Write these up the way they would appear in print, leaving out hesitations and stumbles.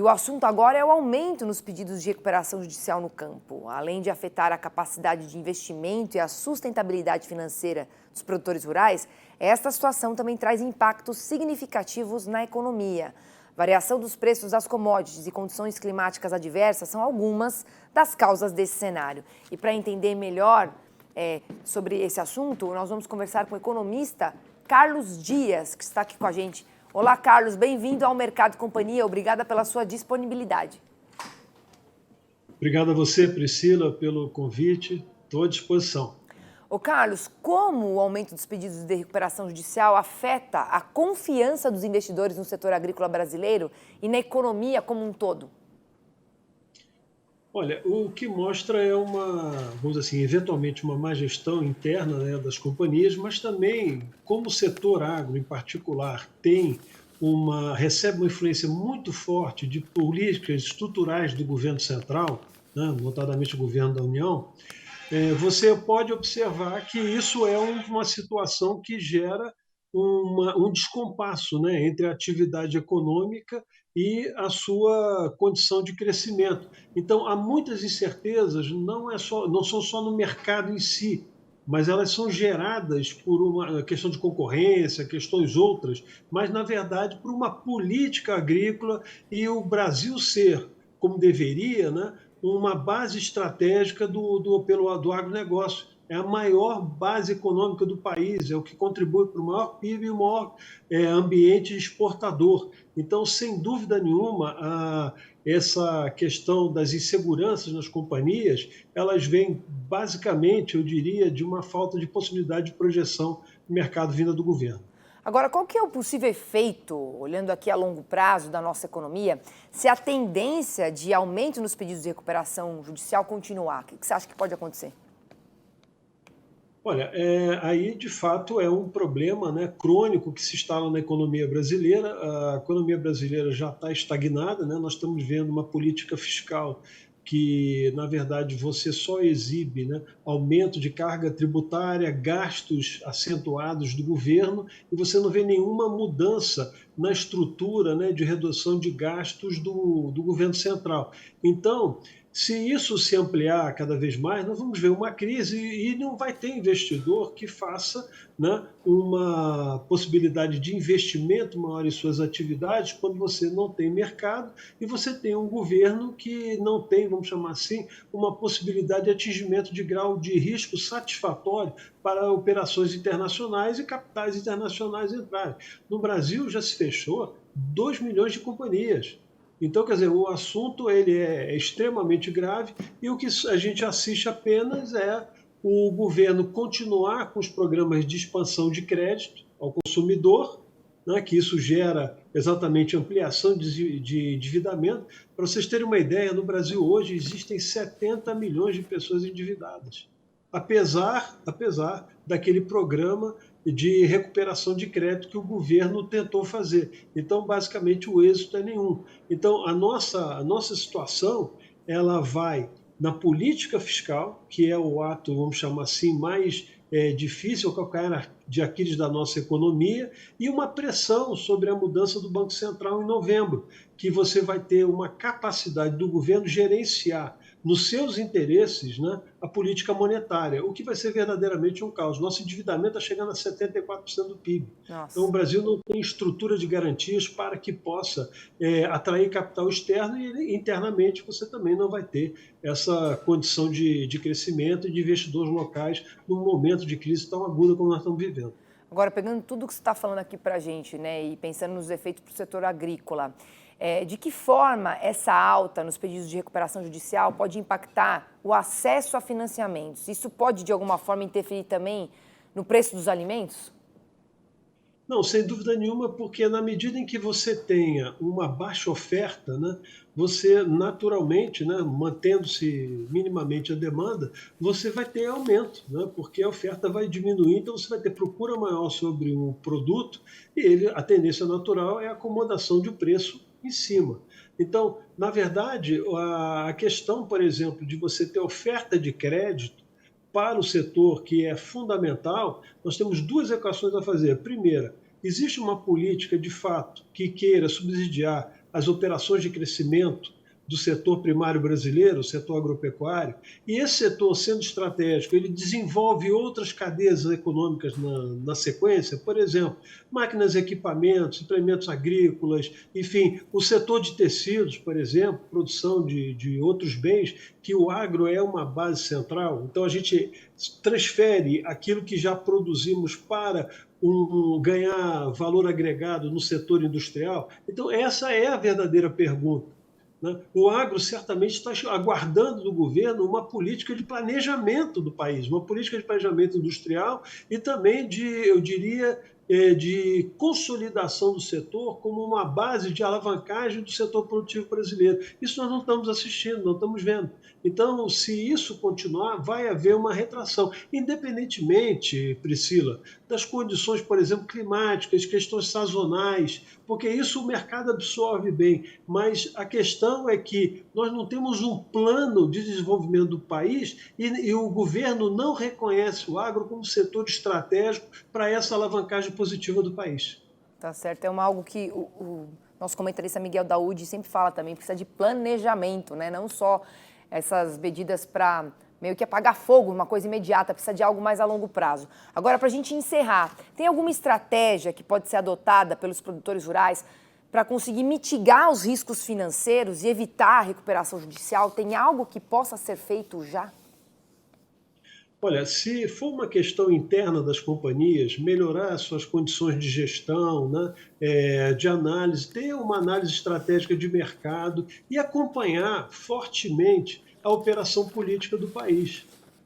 E o assunto agora é o aumento nos pedidos de recuperação judicial no campo. Além de afetar a capacidade de investimento e a sustentabilidade financeira dos produtores rurais, esta situação também traz impactos significativos na economia. Variação dos preços das commodities e condições climáticas adversas são algumas das causas desse cenário. E para entender melhor sobre esse assunto, nós vamos conversar com o economista Carlos Dias, que está aqui com a gente. Olá, Carlos, bem-vindo ao Mercado e Companhia. Obrigada pela sua disponibilidade. Obrigado a você, Priscila, pelo convite. Estou à disposição. Ô Carlos, como o aumento dos pedidos de recuperação judicial afeta a confiança dos investidores no setor agrícola brasileiro e na economia como um todo? Olha, o que mostra é vamos dizer assim, eventualmente uma má gestão interna, né, das companhias, mas também como o setor agro em particular recebe uma influência muito forte de políticas estruturais do governo central, né, notadamente o governo da União. Você pode observar que isso é uma situação que gera um descompasso, né, entre a atividade econômica e a sua condição de crescimento. Então, há muitas incertezas, não são só no mercado em si, mas elas são geradas por uma questão de concorrência, questões outras, mas, na verdade, por uma política agrícola e o Brasil ser, como deveria, né, uma base estratégica do agronegócio. É a maior base econômica do país, é o que contribui para o maior PIB e o maior ambiente exportador. Então, sem dúvida nenhuma, essa questão das inseguranças nas companhias, elas vêm basicamente, eu diria, de uma falta de possibilidade de projeção no mercado vinda do governo. Agora, qual que é o possível efeito, olhando aqui a longo prazo da nossa economia, se a tendência de aumento nos pedidos de recuperação judicial continuar? O que você acha que pode acontecer? Olha, aí de fato é um problema, né, crônico que se instala na economia brasileira. A economia brasileira já está estagnada, né? Nós estamos vendo uma política fiscal que, na verdade, você só exibe, né, aumento de carga tributária, gastos acentuados do governo, e você não vê nenhuma mudança na estrutura, né, de redução de gastos do governo central. Então, se isso se ampliar cada vez mais, nós vamos ver uma crise e não vai ter investidor que faça, né, uma possibilidade de investimento maior em suas atividades quando você não tem mercado e você tem um governo que não tem, vamos chamar assim, uma possibilidade de atingimento de grau de risco satisfatório para operações internacionais e capitais internacionais entrarem. No Brasil já se fechou 2 milhões de companhias. Então, quer dizer, o assunto ele é extremamente grave e o que a gente assiste apenas é o governo continuar com os programas de expansão de crédito ao consumidor, né, que isso gera exatamente ampliação de endividamento. Para vocês terem uma ideia, no Brasil hoje existem 70 milhões de pessoas endividadas, apesar daquele programa de recuperação de crédito que o governo tentou fazer. Então, basicamente, o êxito é nenhum. Então, a nossa situação, ela vai na política fiscal, que é o ato, vamos chamar assim, mais difícil, o calcanhar de Aquiles da nossa economia, e uma pressão sobre a mudança do Banco Central em novembro, que você vai ter uma capacidade do governo gerenciar nos seus interesses, né, a política monetária, o que vai ser verdadeiramente um caos. Nosso endividamento está chegando a 74% do PIB. Nossa. Então, o Brasil não tem estrutura de garantias para que possa atrair capital externo e internamente você também não vai ter essa condição de crescimento e de investidores locais num momento de crise tão aguda como nós estamos vivendo. Agora, pegando tudo que você está falando aqui para a gente, né, e pensando nos efeitos para o setor agrícola, de que forma essa alta nos pedidos de recuperação judicial pode impactar o acesso a financiamentos? Isso pode, de alguma forma, interferir também no preço dos alimentos? Não, sem dúvida nenhuma, porque na medida em que você tenha uma baixa oferta, né, você naturalmente, né, mantendo-se minimamente a demanda, você vai ter aumento, né, porque a oferta vai diminuir, então você vai ter procura maior sobre o produto e a tendência natural é a acomodação de preço em cima. Então, na verdade, a questão, por exemplo, de você ter oferta de crédito para o setor que é fundamental, nós temos duas equações a fazer. Primeira, existe uma política de fato que queira subsidiar as operações de crescimento do setor primário brasileiro, o setor agropecuário, e esse setor, sendo estratégico, ele desenvolve outras cadeias econômicas na sequência, por exemplo, máquinas e equipamentos, implementos agrícolas, enfim, o setor de tecidos, por exemplo, produção de outros bens, que o agro é uma base central. Então, a gente transfere aquilo que já produzimos para ganhar valor agregado no setor industrial. Então, essa é a verdadeira pergunta, né? O agro certamente está aguardando do governo uma política de planejamento do país, uma política de planejamento industrial e também eu diria, de consolidação do setor como uma base de alavancagem do setor produtivo brasileiro. Isso nós não estamos assistindo, não estamos vendo. Então, se isso continuar, vai haver uma retração, independentemente, Priscila, das condições, por exemplo, climáticas, questões sazonais, porque isso o mercado absorve bem, mas a questão é que nós não temos um plano de desenvolvimento do país e o governo não reconhece o agro como setor estratégico para essa alavancagem positiva do país. Tá certo, algo que o nosso comentarista Miguel Daoudi sempre fala também, precisa de planejamento, né? Não só essas medidas para meio que apagar fogo, uma coisa imediata, precisa de algo mais a longo prazo. Agora, para a gente encerrar, tem alguma estratégia que pode ser adotada pelos produtores rurais para conseguir mitigar os riscos financeiros e evitar a recuperação judicial? Tem algo que possa ser feito já? Olha, se for uma questão interna das companhias, melhorar suas condições de gestão, né, de análise, ter uma análise estratégica de mercado e acompanhar fortemente a operação política do país.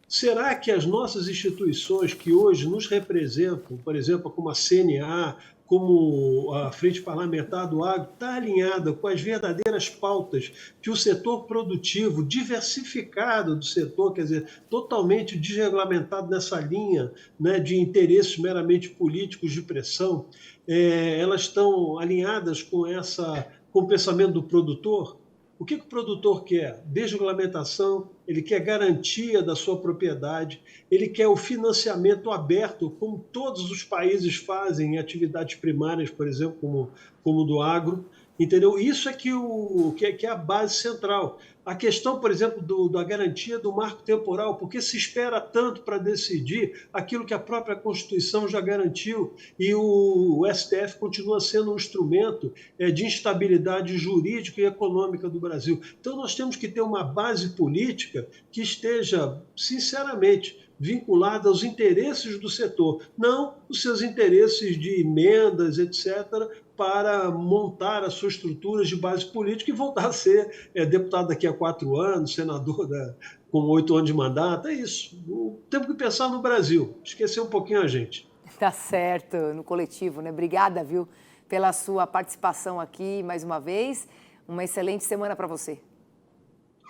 Será que as nossas instituições que hoje nos representam, por exemplo, como a CNA, como a Frente Parlamentar do Agro, está alinhada com as verdadeiras pautas que o setor produtivo, diversificado do setor, quer dizer, totalmente desregulamentado nessa linha, né, de interesses meramente políticos de pressão, elas estão alinhadas com o pensamento do produtor? O que o produtor quer? Desregulamentação, ele quer garantia da sua propriedade, ele quer o financiamento aberto, como todos os países fazem em atividades primárias, por exemplo, como do agro, entendeu? Isso é que é a base central. A questão, por exemplo, da garantia do marco temporal, porque se espera tanto para decidir aquilo que a própria Constituição já garantiu e o STF continua sendo um instrumento de instabilidade jurídica e econômica do Brasil. Então, nós temos que ter uma base política que esteja, sinceramente, vinculada aos interesses do setor, não os seus interesses de emendas, etc., para montar as suas estruturas de base política e voltar a ser deputado daqui a 4 anos, senador com 8 anos de mandato. É isso. Temos que pensar no Brasil, esquecer um pouquinho a gente. Tá certo, no coletivo, né? Obrigada, viu, pela sua participação aqui mais uma vez. Uma excelente semana para você.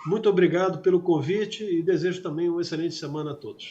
Muito obrigado pelo convite e desejo também uma excelente semana a todos.